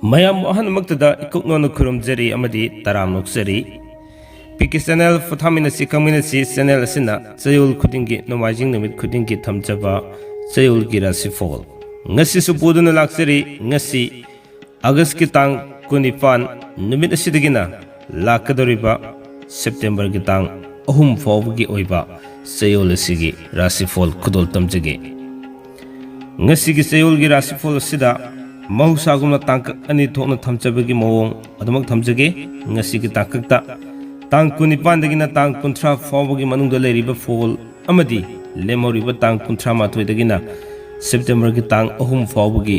mayam ahan maktada ikukno kurumjari amadi taram noksari Piki channel Pothaminasi KHANGMINASI channel asina Chayol khudingi nomajing numit khudingi thamjaba Chayolgi Rashifal ngasi supuduna laksari ngasi August ki tang 25 numit asidagina lakadoriba September ki tang 3 fawgi oiba Chayol asigi Rashifal khudol tamjage ngasi ki Chayolgi Rashifal asida mahusagumna tangkak ani thokna thamjabagi mawong adumak thamjage ngasi ki tangkakta tang 25 dagina tang 30 fawgi manungda leiriba fall amadi lemoriba tang 38 dagina September ki tang 3 fawgi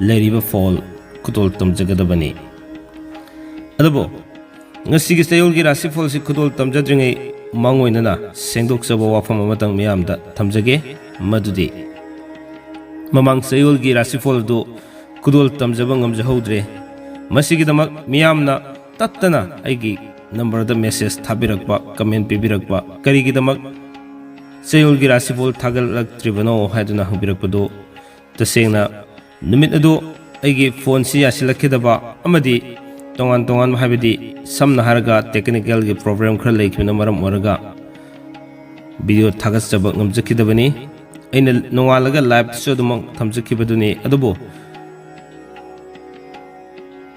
leiriba fall kudol tamjagadabani adubo ngasi ki Chayolgi Rashifal si kudol tamjadringai mangoinana sengdoksaba wafam amatang miyamda thamjage madudi mamang Chayolgi Rashifal do kudol tamjaba ngamjahodre masigidamak miyamna tattana aigi number the message thabirakpa comment pibirakpa karigidamak Chayolgi Rashifal thagalaktribano haiduna hubirakpado tasengna numit adu aigi phone si asilakidaba amadi tongan tongan habidi samna haraga technical gi problem khara leikina maram oraga video thagasjaba ngamjakidabani aina nongalaga live so dumang thamjakibaduni adubo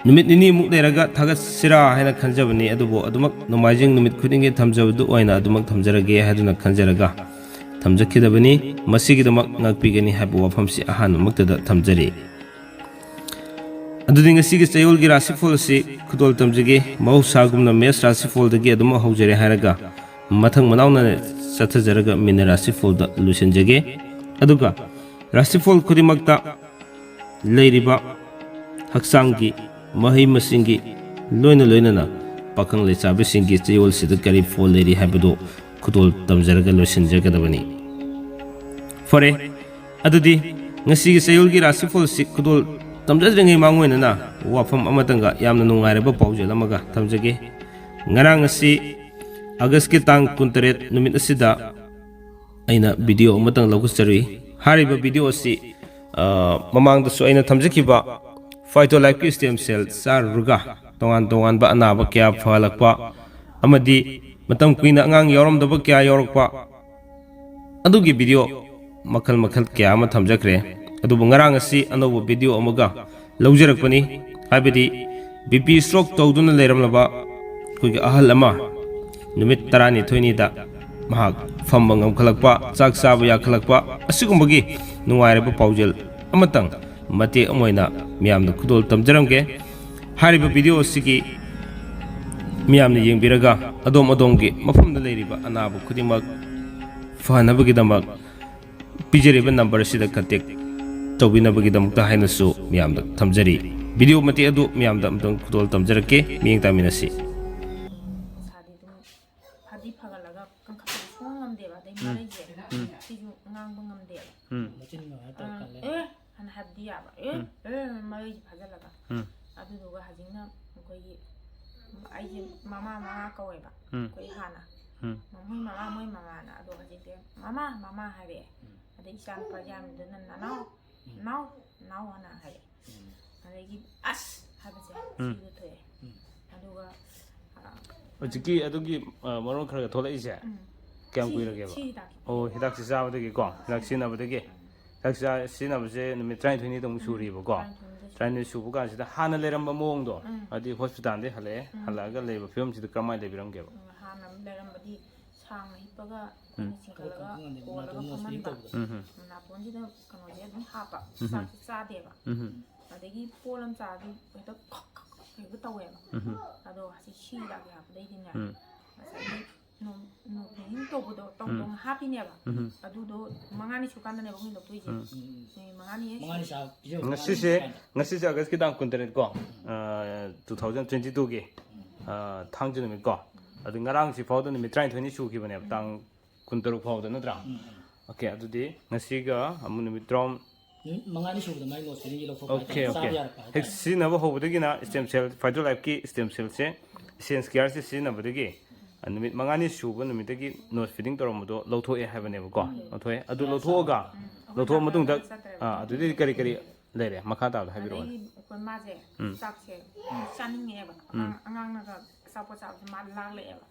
numit nini muk leraga thagas sira haina khanjabani adubo adumak nomajing numit khudingi thamjabadu oina adumak thamjarage haduna khanjaraga thamjakidabani masigidamak ngakpigani habu wafamsi ahan maktada thamjari adudi ngasigi Chayolgi Rashifal si khudol tamjage mahusagumna mes Rashifal dagi aduma haujare haraga mathang manawna sathajaraga min Rashifal da lusinjage aduga Rashifal khudimakta leiriba haksangi mahi masingi loina pakang lechabe singi Chayol sida kari fall leiri habado khudol tamjaraga lusinjagadabani fore adudi ngasi Chayolgi Rashifal si khudol tamjadringai mangoinana wafam amatanga yamna nungairaba paujalamaga thamjage ngarang asi August ki tang 28 numit asida aina video amatang lagusari hariba video si mamang da so aina thamjakiba phyto life ki stem cell sar ruga tongan ba anaba kya phalakpa amadi matam kuina angang yorom daba kya yorokpa adugi video makhal kya ama thamjakre adu ngarang asi anobo video amaga lawjarakpani habidi bp stroke tawduna leiramlaba kuigi ahal ama numit tarani thoini da mahak fambangam khalakpa chak saba ya khalakpa asigumbagi nungairaba paujel amatang mate amoina miyamna khudol tamjaramge hariba video sigi miyamna yengbiraga adom-adomgi mafamda leiriba anaba khudimak fahanabagi pijeriba number sida contact tawbinabagidamukta hainasu miyamda thamjari video mate adu miyamda amtang khudol tamjarake miyeng taminasi mama kawaiba koi hana moi mama na ado hajite mama hare ade isan pajam dana now ana hare adegi as habase sigu thoe aduga ojiki adugi maron khara thola ise kyam kuirage ba oh hidak si sabadagi ko hidak sinabadagi hidak sinabase numit 30 dong suri ba ko train subu kan sida hana leramba mongdo adi hospital de halaga leba film sida kamai lebiram ge hana leramba di sang hipaga singkalaga olaga pamanda na ponjida kanoje dum hapa sa deba adegi polam sa di to ke tawe ado hasi shi la ya dei dinga no ning to bodo tong happy ne ba adu do mangani chukanda ne bang lokoi je mangani sa ngasi se August ki tang 28 ko 2022 ge thangju ne ko adu ngarang si phawda ne 30 su ki bane tang 26 phawda nadra okay adu di ngasi ga amun ne trom mangani su da mai no sini lo okay hex si na ba hobudagi na stem cell phyto life ki stem cell se sense care se si na budagi numit mangani suba numitagi nose feeding toromodo lothoe habaneba ko lothoe adu lothoga lotho madung da adu di kari ꯂꯩꯔꯦ ꯃꯈꯥ ꯇꯥꯕꯗ ꯍꯥꯏꯕꯤꯔꯛꯑꯣ ꯑꯩꯈꯣꯏ ꯃꯥꯁꯦ ꯆꯥꯛꯁꯦ ꯆꯥꯅꯤꯡꯉꯦꯕ ꯑꯉꯥꯡꯅꯒ ꯑꯆꯥꯄꯣꯠ ꯆꯥꯕꯁꯦ ꯃꯥ ꯂꯥꯛꯂꯛꯑꯦꯕ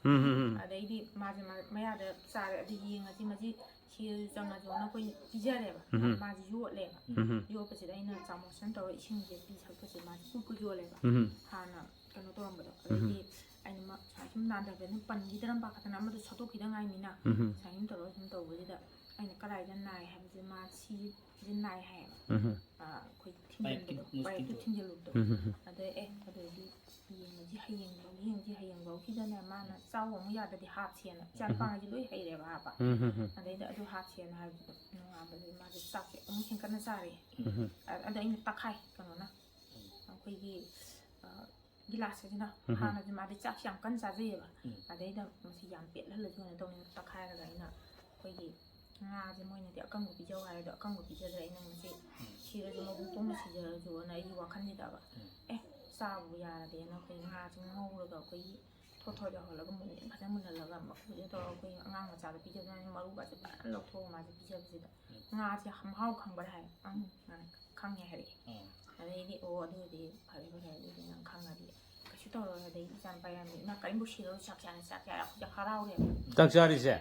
ꯑꯗꯩꯗꯤ ꯃꯥꯁꯦ ꯃꯌꯥꯗ ꯆꯥꯔꯦ ꯑꯗꯨ ꯌꯦꯡꯉꯁꯤ ꯃꯁꯤ ꯁꯤ ꯆꯪꯉꯁꯨꯅ ꯑꯩꯈꯣꯏ ꯄꯤꯖꯔꯦꯕ ꯃꯥꯁꯦ ꯌꯣꯠꯂꯦꯕ ꯌꯣꯠꯄꯁꯤꯗ ꯑꯩꯅ ꯆꯥꯃꯁꯅ ꯇꯧꯔꯒ ꯏꯁꯤꯡꯁꯦ ꯄꯤꯊꯛꯄꯁꯦ ꯃꯥꯁꯦ ꯀꯨꯠ ꯌꯣꯜꯂꯦꯕ ꯍꯥꯟꯅ ꯀꯩꯅꯣ ꯇꯧꯔꯝꯕꯗꯣ ꯑꯗꯩꯗꯤ ꯑꯩꯅ ꯁꯨꯝ ꯅꯥꯟꯊꯕꯅ ꯄꯟꯈꯤꯗꯔꯝ ꯄꯥꯈꯠꯇꯅ ꯑꯃꯗ ꯁꯠꯇꯣꯛꯈꯤꯗ ꯉꯥꯏꯃꯤꯅ ꯁꯨꯃꯥꯏꯅ ꯇꯧꯔꯒ ꯁꯨꯝ ꯇꯧꯕꯁꯤꯗ ꯑꯩꯅ ꯀꯗꯥꯏꯗ ꯅꯥꯏ ꯍꯥꯏꯕꯁꯦ ꯃꯥ ꯁꯤꯁꯦ ꯅꯥꯏ ꯍꯥꯏꯌꯦꯕ ꯑꯩꯈꯣꯏ ꯊꯤꯟꯖꯤꯟꯕꯗꯣ ꯄꯥꯏꯞꯇꯨ ꯊꯤꯟꯖꯤꯜꯂꯨꯕꯗꯣ ꯑꯗꯩ ꯑꯗꯨꯗꯤ ꯌꯦꯡꯉꯁꯤ ꯍꯌꯦꯡꯐꯥꯎꯁꯤꯗꯅꯦ ꯃꯥꯅ ꯆꯥꯎ ꯑꯃꯨꯛ ꯌꯥꯗ꯭ꯔꯗꯤ ꯍꯥꯞꯁꯦꯅ ꯏꯆꯥꯅꯨꯄꯥꯉꯩꯁꯦ ꯂꯣꯏ ꯍꯩꯔꯦꯕ ꯍꯥꯞꯄ ꯑꯗꯩꯗ ꯑꯗꯨ ꯍꯥꯞꯁꯦꯅ ꯍꯥꯏꯕꯗꯨꯗ ꯅꯣꯡꯉꯥꯟꯕꯗꯒꯤ ꯃꯥꯁꯦ ꯆꯥꯛꯁꯦ ꯑꯃꯨꯛ ꯍꯦꯟꯀꯠꯅ ꯆꯥꯔꯦ ꯑꯗ ꯑꯩꯅ ꯇꯛꯈꯥꯏ ꯀꯩꯅꯣꯅ ꯑꯩꯈꯣꯏꯒꯤ ꯒꯤꯂꯥꯁꯁꯤꯅ ꯍꯥꯟꯅꯗꯤ ꯃꯥꯗꯤ ꯆꯥꯛꯁꯦ ꯌꯥꯝ ꯀꯟꯅ ꯆꯥꯖꯩꯌꯦꯕ ꯑꯗꯩꯗ ꯃꯁꯤ ꯌꯥꯝ ꯄꯦꯠꯍꯜꯂꯁꯨꯅ ꯇꯧꯅꯤꯅ ꯇꯛꯈꯥꯏꯔꯒ ꯑꯩꯅ ꯑꯩꯈꯣꯏꯒꯤ ꯉꯥꯁꯦ ꯃꯣꯏꯅꯗꯤ ꯑꯀꯪꯕ ꯄꯤꯖꯧ ꯍꯥꯏꯔꯗꯣ ꯑꯀꯪꯕ ꯄꯤꯖꯗ꯭ꯔꯦ ꯑꯩꯅ ꯃꯁꯤ ꯁꯤꯔꯁꯨ ꯃꯕꯨꯛ ꯇꯣꯡꯅ ꯁꯤꯖꯔꯁꯨꯅ ꯑꯩꯒꯤ ꯋꯥꯈꯜꯁꯤꯗꯕ ꯆꯥꯕꯕꯨ ꯌꯥꯔꯗꯦꯅ ꯑꯩꯈꯣꯏ ꯉꯥꯁꯦ ꯉꯧꯔꯒ ꯑꯩꯈꯣꯏꯒꯤ ꯊꯣꯠ ꯌꯥꯎꯍꯜꯂꯒ ꯃꯨꯟꯅ ꯐꯖꯅ ꯃꯨꯟꯍꯜꯂꯒ ꯃꯈꯨꯁꯦ ꯇꯧꯔꯒ ꯑꯩꯈꯣꯏ ꯑꯉꯥꯡ ꯃꯆꯥꯗ ꯄꯤꯖꯕꯅꯤꯅ ꯃꯔꯨꯒꯁꯦ ꯐꯖꯅ ꯂꯧꯊꯣꯛꯑꯒ ꯃꯥꯁꯦ ꯄꯤꯖꯕꯁꯤꯗ ꯉꯥꯁꯦ ꯃꯍꯥꯎ ꯈꯪꯕ꯭ꯔꯥ ꯍꯥꯏ ꯈꯪꯉꯦ ꯍꯥꯏꯔꯛꯑꯦ ꯑꯗꯩꯗꯤ ꯑꯗꯨꯗꯤ ꯐꯔꯦ ꯑꯗꯨꯗꯤ ꯅꯪ ꯈꯪꯉꯗꯤ ꯀꯩꯁꯨ ꯇꯧꯔꯣꯏ ꯑꯗꯩꯗꯤ ꯏꯆꯥꯅꯨꯄꯥ ꯌꯥꯝꯅ ꯏꯃꯥ ꯀꯔꯤꯝꯕꯨ ꯁꯤꯔꯣꯏ ꯆꯥꯛ ꯆꯥꯔꯦ ꯑꯩꯈꯣꯏꯁꯦ ꯍꯔꯥꯎꯔꯦꯕ ꯆꯥꯛ ꯆꯥꯔꯤꯁꯦ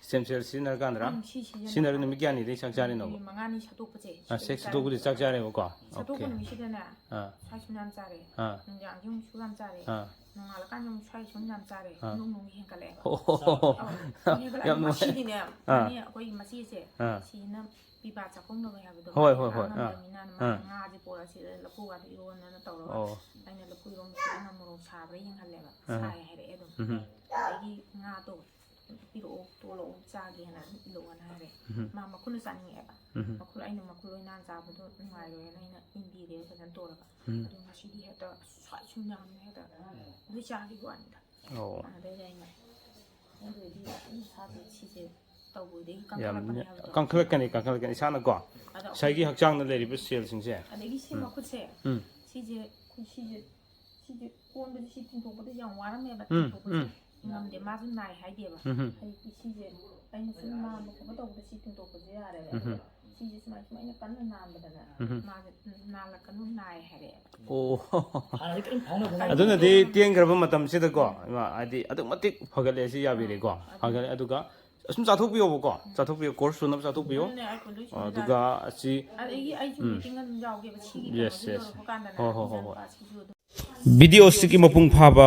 ꯁ꯭ꯇꯦꯝ ꯁꯦꯜ ꯁꯤꯖꯤꯟꯅꯔꯀꯥꯟꯗ ꯁꯤꯖꯤꯟꯅꯔꯒ ꯅꯨꯃꯤꯠ ꯀꯌꯥꯅꯤꯗꯩ ꯆꯥꯛ ꯆꯥꯔꯤꯅꯣꯕ ꯅꯨꯃꯤꯠ 5ꯅꯤ ꯁꯠꯇꯣꯛꯄꯁꯦ ꯁꯦꯛꯁ ꯁꯠꯇꯣꯛꯄꯗꯤ ꯆꯥꯛ ꯆꯥꯔꯦꯕꯀꯣ ꯁꯠꯇꯣꯛꯄ ꯑꯣꯀꯦ ꯅꯨꯃꯤꯠꯁꯤꯗꯅꯦ ꯁ꯭ꯋꯥꯏ ꯁꯨꯝ ꯌꯥꯝ ꯆꯥꯔꯦ ꯅꯨꯡꯗꯥꯡꯁꯨ ꯑꯃꯨꯛ ꯁꯨ ꯌꯥꯝ ꯆꯥꯔꯦ ꯅꯣꯡꯉꯥꯜꯂꯀꯥꯟꯗ ꯑꯃꯨꯛ ꯁ꯭ꯋꯥꯏ ꯁꯨꯝ ꯌꯥꯝ ꯆꯥꯔꯦ ꯅꯣꯡꯃꯒꯤ ꯍꯦꯟꯒꯠꯂꯛꯑꯦꯕ ꯍꯦꯟꯒꯠꯂꯛꯑꯦ ꯃꯁꯤꯗꯤꯅꯦ ꯑꯩꯈꯣꯏꯒꯤ ꯃꯆꯦꯁꯦ ꯁꯤꯅ ꯄꯤꯕꯥ ꯆꯥꯛꯈꯨꯝꯅꯕ ꯍꯥꯏꯕꯗꯣ ꯉꯝꯗꯕꯅꯤꯅ ꯃꯥꯅ ꯉꯥꯁꯦ ꯄꯣꯔꯛꯑꯁꯤꯗ ꯂꯐꯨꯒꯗꯣ ꯏꯔꯣꯟꯗꯅ ꯇꯧꯔꯒ ꯑꯩꯅ ꯂꯐꯨ ꯏꯔꯣꯟꯕꯁꯤꯗ ꯑꯩꯅ ꯃꯣꯔꯣꯛ ꯁꯥꯕ꯭ꯔꯥ ꯌꯦꯡꯍꯜꯂꯦꯕ ꯁꯥꯏ ꯍꯥꯏꯔꯛꯑꯦ ꯑꯗꯨꯝ ꯑꯗꯒꯤ ꯉꯥꯗꯣ ꯄꯤꯔꯛꯑꯣ ꯇꯣꯜꯂꯛꯑꯣ ꯆꯥꯒꯦꯅ ꯏꯜꯂꯛꯑꯣꯅ ꯍꯥꯏꯔꯦ ꯃꯥ ꯃꯈꯨꯠꯅ ꯆꯥꯅꯤꯡꯉꯛꯑꯦꯕ ꯑꯩꯅ ꯃꯈꯨꯠ ꯑꯣꯏꯅ ꯆꯥꯕꯗꯣ ꯅꯨꯡꯉꯥꯏꯔꯣꯏꯅ ꯑꯩꯅ ꯏꯟꯕꯤꯔꯦ ꯐꯖꯅ ꯇꯣꯜꯂꯒ ꯑꯗꯨ ꯉꯁꯤꯗꯤ ꯍꯦꯛꯇ ꯁ꯭ꯋꯥꯏ ꯁꯨꯝ ꯌꯥꯝꯅ ꯍꯦꯛꯇ ꯂꯣꯏ ꯆꯥꯈꯤꯕ ꯋꯥꯅꯤꯗ ꯑꯗꯩꯗꯤ ꯑꯩꯅ ꯑꯗꯨꯗꯤ ꯏꯁꯥꯁꯦ ꯁꯤꯁꯦ ꯇꯧꯕꯗꯒꯤ ꯀꯟꯈꯠꯂꯛꯄꯅꯦ ꯍꯥꯏꯕꯗꯣ ꯀꯟꯈꯠꯂꯛꯀꯅꯤ ꯏꯁꯥꯅꯀꯣ ꯉꯁꯥꯏꯒꯤ ꯍꯛꯆꯥꯡꯗ ꯂꯩꯔꯤꯕ ꯁꯦꯜꯁꯤꯡꯁꯦ ꯑꯗꯒꯤ ꯁꯤ ꯃꯈꯨꯠꯁꯦ ꯁꯤꯁꯦ ꯀꯣꯟꯕꯁꯦ ꯁꯤ ꯇꯤꯡꯊꯣꯛꯄꯗ ꯌꯥꯝ ꯋꯥꯔꯝꯃꯦꯕ ꯇꯤꯡꯊꯣꯛꯄꯁꯦ ꯉꯝꯗꯦ ꯃꯥꯁꯨ ꯅꯥꯏ ꯍꯥꯏꯗꯦꯕ ꯍꯧꯖꯤꯛꯇꯤ ꯁꯤꯁꯦ ꯑꯩꯅ ꯁꯨꯝ ꯅꯥꯟꯕ ꯈꯣꯠꯄ ꯇꯧꯕꯗ ꯁꯤ ꯇꯤꯡꯊꯣꯛꯄꯁꯦ ꯌꯥꯔꯦꯕ ꯑꯗꯨꯒ ꯁꯤꯁꯦ ꯁꯨꯃꯥꯏꯅ ꯀꯟꯅ ꯅꯥꯟꯕꯗꯅ ꯃꯥꯁꯦ ꯅꯥꯜꯂꯛꯀꯅꯨ ꯅꯥꯏ ꯍꯥꯏꯔꯛꯑꯦꯕ ꯑꯗꯨꯅꯗꯤ ꯇꯦꯟꯈ꯭ꯔꯕ ꯃꯇꯝꯁꯤꯗꯀꯣ ꯍꯥꯏꯗꯤ ꯑꯗꯨꯛ ꯃꯇꯤꯛ ꯐꯒꯠꯂꯦ ꯁꯤ ꯌꯥꯕꯤꯔꯦꯀꯣ ꯐꯒꯠꯂꯦ ꯑꯗꯨꯒ ꯑꯁꯨꯝ ꯆꯥꯊꯣꯛꯄꯤꯌꯣꯕꯀꯣ ꯆꯥꯊꯣꯛꯄꯤꯌꯣ ꯀꯣꯔꯁ ꯁꯨꯅꯕ ꯆꯥꯊꯣꯛꯄꯤꯌꯣ ꯑꯗꯨꯒ ꯑꯁꯤ ꯑꯗꯒꯤ ꯑꯩꯁꯨ ꯃꯤꯇꯤꯡ ꯑꯗꯨꯝ ꯌꯥꯎꯒꯦꯕ ꯁꯤꯒꯤ ꯀꯩꯅꯣꯁꯦ ꯌꯧꯔꯛꯄ ꯀꯥꯟꯗꯅ ꯏꯆꯥꯅꯨꯄꯥꯁꯤꯁꯨ ꯑꯗꯨꯝ ꯚꯤꯗꯤꯑꯣꯁꯤꯒꯤ ꯃꯄꯨꯡ ꯐꯥꯕ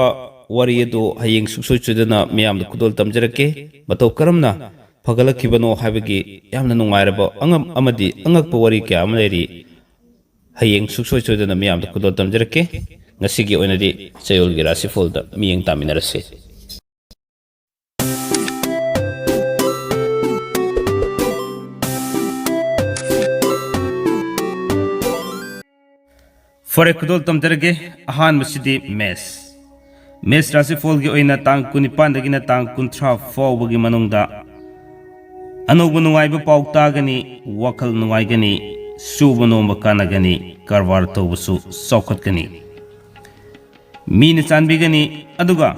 ꯋꯥꯔꯤ ꯑꯗꯨ ꯍꯌꯦꯡ ꯁꯨꯡꯁꯣꯏ ꯁꯣꯏꯗꯅ ꯃꯤꯌꯥꯝꯗ ꯈꯨꯗꯣꯜ ꯇꯝꯖꯔꯛꯀꯦ ꯃꯇꯧ ꯀꯔꯝꯅ ꯐꯒꯠꯂꯛꯈꯤꯕꯅꯣ ꯍꯥꯏꯕꯒꯤ ꯌꯥꯝꯅ ꯅꯨꯡꯉꯥꯏꯔꯕ ꯑꯉꯝ ꯑꯃꯗꯤ ꯑꯉꯛꯄ ꯋꯥꯔꯤ ꯀꯌꯥ ꯑꯃ ꯂꯩꯔꯤ ꯍꯌꯦꯡ ꯁꯨꯡꯁꯣꯏ ꯁꯣꯏꯗꯅ ꯃꯤꯌꯥꯝꯗ ꯈꯨꯗꯣꯜ ꯇꯝꯖꯔꯛꯀꯦ ꯉꯁꯤꯒꯤ ꯑꯣꯏꯅꯗꯤ ꯆꯌꯣꯜꯒꯤ ꯔꯥꯁꯤꯐꯣꯜꯗ ꯃꯤꯠꯌꯦꯡ ꯇꯥꯃꯤꯟꯅꯔꯁꯤ ꯐꯔꯦ ꯈꯨꯗꯣꯜ ꯇꯝꯖꯔꯒꯦ ꯑꯍꯥꯟꯕꯁꯤꯗꯤ ꯃꯦꯁ ꯔꯥꯁꯤꯐꯣꯜꯒꯤ ꯑꯣꯏꯅ ꯇꯥꯡ 19ꯗꯒꯤꯅ ꯇꯥꯡ 30 ꯐꯥꯎꯕꯒꯤ ꯃꯅꯨꯡꯗ ꯑꯅꯧꯕ ꯅꯨꯡꯉꯥꯏꯕ ꯄꯥꯎ ꯇꯥꯒꯅꯤ ꯋꯥꯈꯜ ꯅꯨꯡꯉꯥꯏꯒꯅꯤ ꯁꯨꯕ ꯅꯣꯝꯕ ꯀꯥꯟꯅꯒꯅꯤ ꯀꯔꯕꯥꯔ ꯇꯧꯕꯁꯨ ꯆꯥꯎꯈꯠꯀꯅꯤ ꯃꯤꯅ ꯆꯥꯟꯕꯤꯒꯅꯤ ꯑꯗꯨꯒ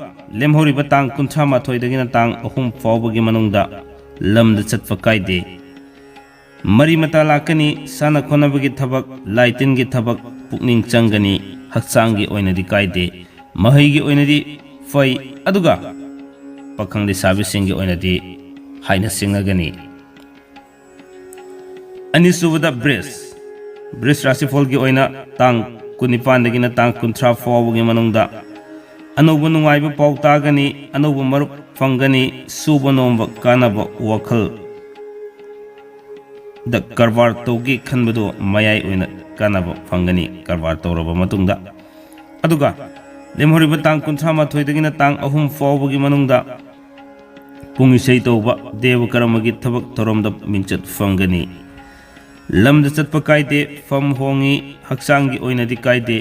ꯂꯦꯝꯍꯧꯔꯤꯕ ꯇꯥꯡ 38ꯗꯒꯤꯅ ꯇꯥꯡ 3 ꯐꯥꯎꯕꯒꯤ ꯃꯅꯨꯡꯗ ꯂꯝꯗ ꯆꯠꯄ ꯀꯥꯏꯗꯦ ꯃꯔꯤ ꯃꯇꯥ ꯂꯥꯛꯀꯅꯤ ꯁꯥꯟꯅ ꯈꯣꯠꯅꯕꯒꯤ ꯊꯕꯛ ꯂꯥꯏꯇꯤꯟꯒꯤ ꯊꯕꯛ ꯄꯨꯛꯅꯤꯡ ꯆꯪꯒꯅꯤ ꯍꯛꯆꯥꯡꯒꯤ ꯑꯣꯏꯅꯗꯤ ꯀꯥꯏꯗꯦ ꯃꯍꯩꯒꯤ ꯑꯣꯏꯅꯗꯤ ꯐꯩ ꯑꯗꯨꯒ ꯄꯥꯈꯪ ꯂꯩꯁꯥꯕꯤꯁꯤꯡꯒꯤ ꯑꯣꯏꯅꯗꯤ ꯍꯥꯏꯅ ꯁꯤꯡꯅꯒꯅꯤ ꯑꯅꯤꯁꯨꯕꯗ ꯕ꯭ꯔꯤꯁ ꯔꯥꯁꯤꯐꯣꯜꯒꯤ ꯑꯣꯏꯅ ꯇꯥꯡ 19ꯗꯒꯤꯅ ꯇꯥꯡ 30 ꯐꯥꯎꯕꯒꯤ ꯃꯅꯨꯡꯗ ꯑꯅꯧꯕ ꯅꯨꯡꯉꯥꯏꯕ ꯄꯥꯎ ꯇꯥꯒꯅꯤ ꯑꯅꯧꯕ ꯃꯔꯨꯞ ꯐꯪꯒꯅꯤ ꯁꯨꯕ ꯅꯣꯝꯕ ꯀꯥꯟꯅꯕ ꯋꯥꯈꯜ ꯗ ꯀꯔꯕꯥꯔ ꯇꯧꯒꯦ ꯈꯟꯕꯗꯣ ꯃꯌꯥꯏ ꯑꯣꯏꯅ ꯀꯥꯟꯅꯕ ꯐꯪꯒꯅꯤ ꯀꯔꯕꯥꯔ ꯇꯧꯔꯕ ꯃꯇꯨꯡꯗ ꯑꯗꯨꯒ ꯂꯦꯝꯍꯧꯔꯤꯕ ꯇꯥꯡ 38ꯗꯒꯤꯅ ꯇꯥꯡ 3 ꯐꯥꯎꯕꯒꯤ ꯃꯅꯨꯡꯗ ꯄꯨꯡ ꯏꯁꯩ ꯇꯧꯕ ꯗꯦꯕ ꯀꯔꯃꯒꯤ ꯊꯕꯛ ꯊꯧꯔꯝꯗ ꯃꯤꯡꯆꯠ ꯐꯪꯒꯅꯤ ꯂꯝꯗ ꯆꯠꯄ ꯀꯥꯏꯗꯦ ꯐꯝ ꯍꯣꯡꯉꯤ ꯍꯛꯆꯥꯡꯒꯤ ꯑꯣꯏꯅꯗꯤ ꯀꯥꯏꯗꯦ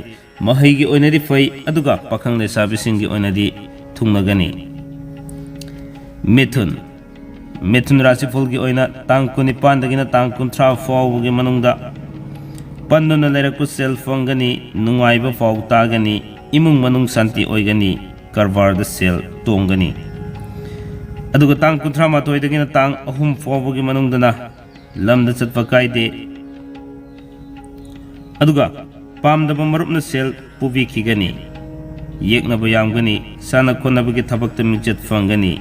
ꯃꯍꯩꯒꯤ ꯑꯣꯏꯅꯗꯤ ꯐꯩ ꯑꯗꯨꯒ ꯄꯥꯈꯪ ꯂꯩꯁꯥꯕꯤꯁꯤꯡꯒꯤ ꯑꯣꯏꯅꯗꯤ ꯊꯨꯡꯅꯒꯅꯤ ꯃꯤꯊꯨꯟ ꯔꯥꯁꯤꯐꯣꯜꯒꯤ ꯑꯣꯏꯅ ꯇꯥꯡ 19ꯗꯒꯤꯅ ꯇꯥꯡ 30 ꯐꯥꯎꯕꯒꯤ ꯃꯅꯨꯡꯗ ꯄꯟꯗꯨꯅ ꯂꯩꯔꯛꯄ ꯁꯦꯜ ꯐꯪꯒꯅꯤ ꯅꯨꯡꯉꯥꯏꯕ ꯄꯥꯎ ꯇꯥꯒꯅꯤ ꯏꯃꯨꯡ ꯃꯅꯨꯡ ꯁꯥꯟꯇꯤ ꯑꯣꯏꯒꯅꯤ ꯀꯔꯕꯥꯔꯗ ꯁꯦꯜ ꯇꯣꯡꯒꯅꯤ ꯑꯗꯨꯒ ꯇꯥꯡ 38ꯗꯒꯤꯅ ꯇꯥꯡ 3 ꯐꯥꯎꯕꯒꯤ ꯃꯅꯨꯡꯗꯅ ꯂꯝꯗ ꯆꯠꯄ ꯀꯥꯏꯗꯦ aduga pamdaba marupna sel pubikhigani yeknaba yamgani sana khonabagi thabakta mingchat fangani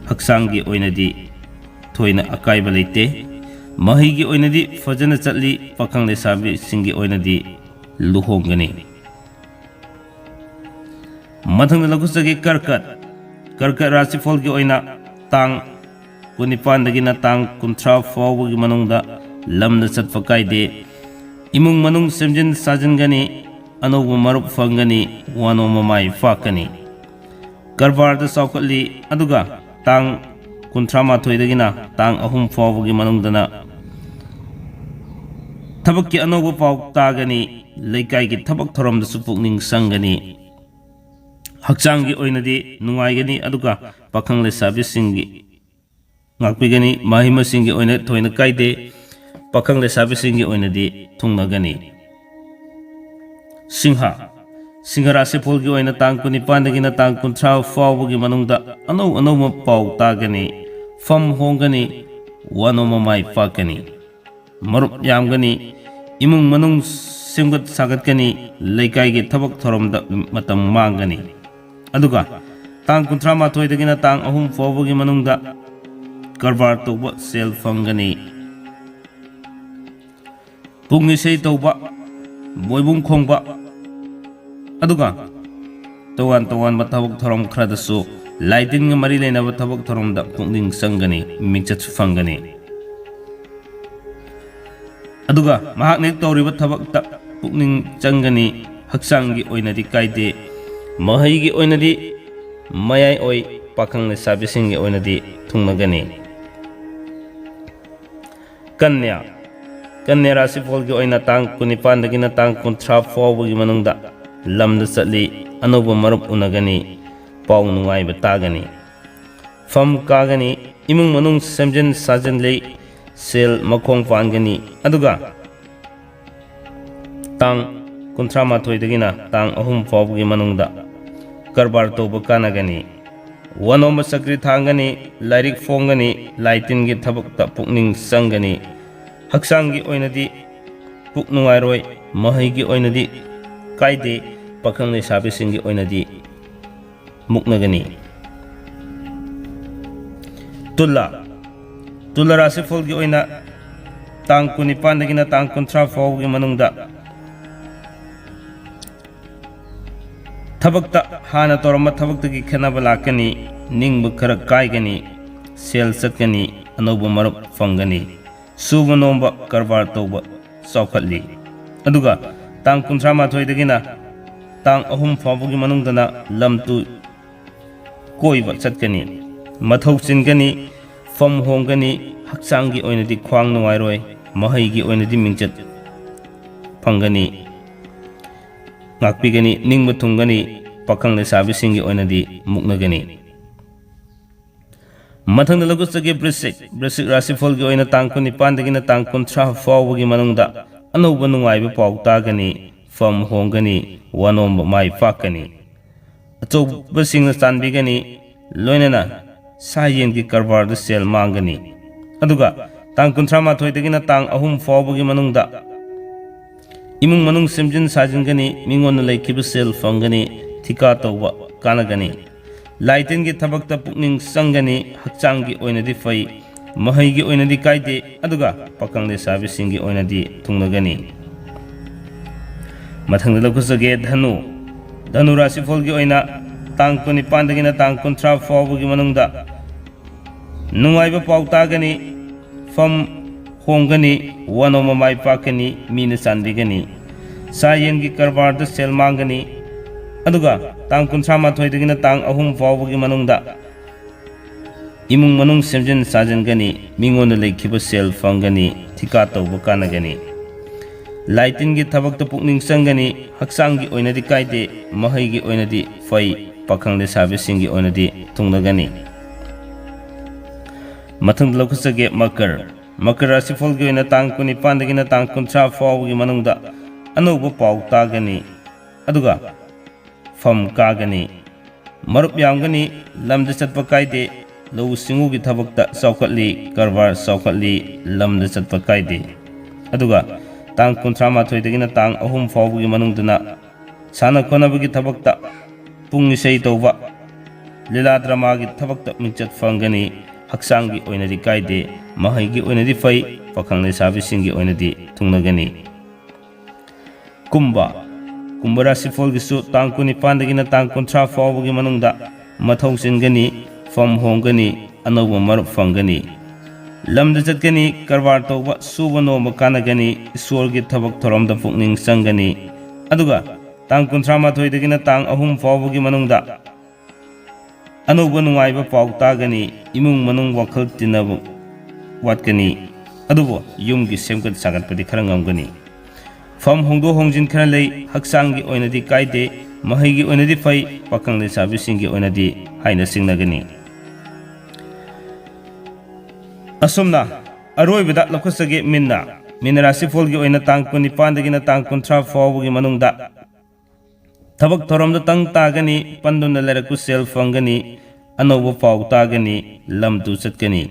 haksangi oinadi thoina akaiba leite mahigi oinadi fajana chatli pakhang lesabi singi oinadi luhongani mathang lagusagi karkat rasifal gi oina tang kunipan dagina tang kunthra fawgi manungda lamda chatfa kaide imung manung semjin sajangani anobu marup fangani wano mamai fakani karbar da saukali aduga tang kunthra mathoi dagina tang ahum fawgi manungdana tabakki anobu paw tagani leikai gi tabak thoram da supukning sangani haksangi oinadi nungaigani aduga pakhang le sabisingi ngakpigani mahima singi oina thoina kaide pakhang le sabisingi oinadi thungnagani Singha Rashifal gi oina tang kunipan dagina tang kunthra fawgi manungda ano ma paw tagani fam hongani wano mamai fakani marup yamgani imung manung simgat sagatkani leikai gi thabak thoramda matam mangani aduga tang kunthra mathoi dagina tang ahum fawgi manungda karbar toba sel fangani pungni sei toba boibung khongba aduga towan mathabak thoram khradasu lighting mari lena bathabak thoram da pungning sangani mingchat fangani aduga mahakne toriba thabak ta pungning changani haksangi oinadi kaide mahai oinadi mayai oi pakhang le sabisingi oinadi thungnagani Kanya Rashifal gi oina tang kunipan dagina tang kunthra fawgi manungda lamda chatli anoba marup unagani paw nungai batagani fam kagani imung manung semjen sajan lei sel makhong pangani aduga tang kunthra mathoi dagina tang ahum fawgi manungda karbar toba kanagani wanoma sakri thangani lairik fongani laitin gi thabak ta pukning sangani haksangi oinadi puk nungairoi mahai gi oinadi kaide pakhang le sabisingi oinadi muknagani tulla Rashifal gi oina tang kunipan dagina tang kunthra fawgi manungda thabakta hana torama thabakta khenaba lakani ningbu khara kaigani sel chatkani anobu marup fangani suba nomba karbar toba saukhatli aduga tang kunthra mathoi dagina tang ahum fawgi manungdana lamtu koiba chatkani mathau chingani fam hongani haksangi oinadi khwang nuairoi mahai gi oinadi mingchat phangani ngakpigani ningba thungani pakhang le sabisingi oinadi muknagani mathang lagusagi brisik Rashifal gi oina tang kunipan dagina tang kunthra fawgi manungda anoba nungaiba paw tagani fam hongani wanom mai fakani achoba singna chanbigani loinana sayen gi karbar da sel mangani aduga tang kunthra mathoi dagina tang ahum fawgi manungda imung manung semjin sajingani mingon laikiba sel fangani thika toba kanagani laitin gi thabakta pukning sangani haksangi oinadi fai mahai gi oinadi kaide aduga pakhang le sabisingi oinadi thungnagani mathang lakusage dhanu Rashifal gi oina tang kunipan dagina tang kunthra fawgi manungda nungaiba paw tagani fam hongani wanoma mai pakani mina chandigani sayen gi karbar da sel mangani aduga tang kunthra mathoi dagina tang ahum fawgi manungda imung manung semjin sajangani mingon leikhiba sel fangani thika toba kanagani laitin gi thabakta pukning sangani haksangi oinadi kaide mahai gi oinadi fai pakhang le sabisingi oinadi thungnagani mathang lakusage makar Rashifal gi oina tang kunipan dagina tang kunthra fawgi manungda anoba paw tagani aduga fam kagani marup yamgani lamda chatpa kaide lau singu gi thabakta saukhatli karbar saukhatli lamda chatpa kaide aduga tang 38 dagina tang 3 fawbugi manungdana sana khonabagi thabakta pung isei tawba lila drama gi thabakta mingchat fangani haksangi oinadi kaide mahaigi oinadi fai pakhang le sabi singi oinadi tungnagani kumba Rasi Fol gisu tang 19 dagina tang 30 fawbugi manungda mathau singani fam hongani anawba marup fangani lamda chatgani karbar tawba suba noma kanagani isorgi thabak thoramda pukning sangani aduga tang 38 dagina tang 3 fawbugi manungda anawba nungaiba paw tagani imung manung wakhal tinabu watgani adubo yumgi semkat sagatpadi khara ngamgani fam hongdo hongjin khara lei haksangi oinadi kaide mahaigi oinadi fai pakhang le sabi singi oinadi haina singnagani asumna aroibada lakhusage minna Rasi Fol gi oina tang 19 dagina tang 30 fawbugi manungda thabak thoramda tang tagani panduna leraku sel fangani anawba paw tagani lamtu chatgani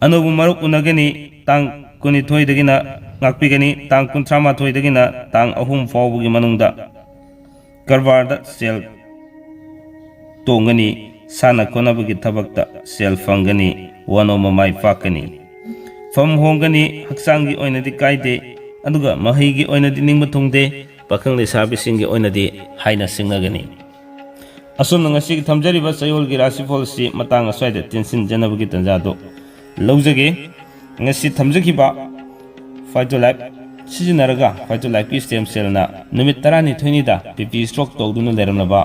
anawba maruk unagani tang 22 dagina ngakpigani tang 38 dagina tang 3 fawbugi manungda karbarda sel tongani sana konabagi thabakta sel fangani wanoma mai pakani fam hongani haksangi oinadi kaide aduga mahaigi oinadi ningba thongde pakhang le sabi singi oinadi haina singnagani asum ngasi thamjariba Chayolgi Rasi Fol si matang aswaida tensin janabagi tanjado laujage ngasi thamjakiba fight to life sizinaraga fight to life ki stem cell na numit 12 da pp stroke tawduna leramlaba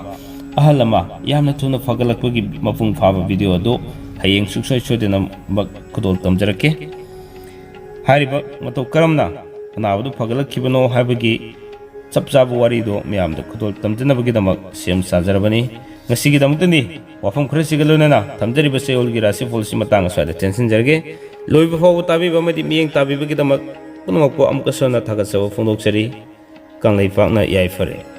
ahalama yamna thuna fagalakpagi mapung phaba video do hayeng suksoi chodena mak khudol tamjarake hariba mato karamna anabdu fagalakibano habagi chapchabu wari do myamda khudol tamjanabagi damak sem sajarabani ngasigi damutani wafam khrasigalona tamjariba Chayolgi Rasi Fol si matang aswaida tensin jarge loiba fawu tabi bamadi miyeng tabi bagi damak punamakpo amukasona thagasaba phongdoksari kanglei pakna yai fare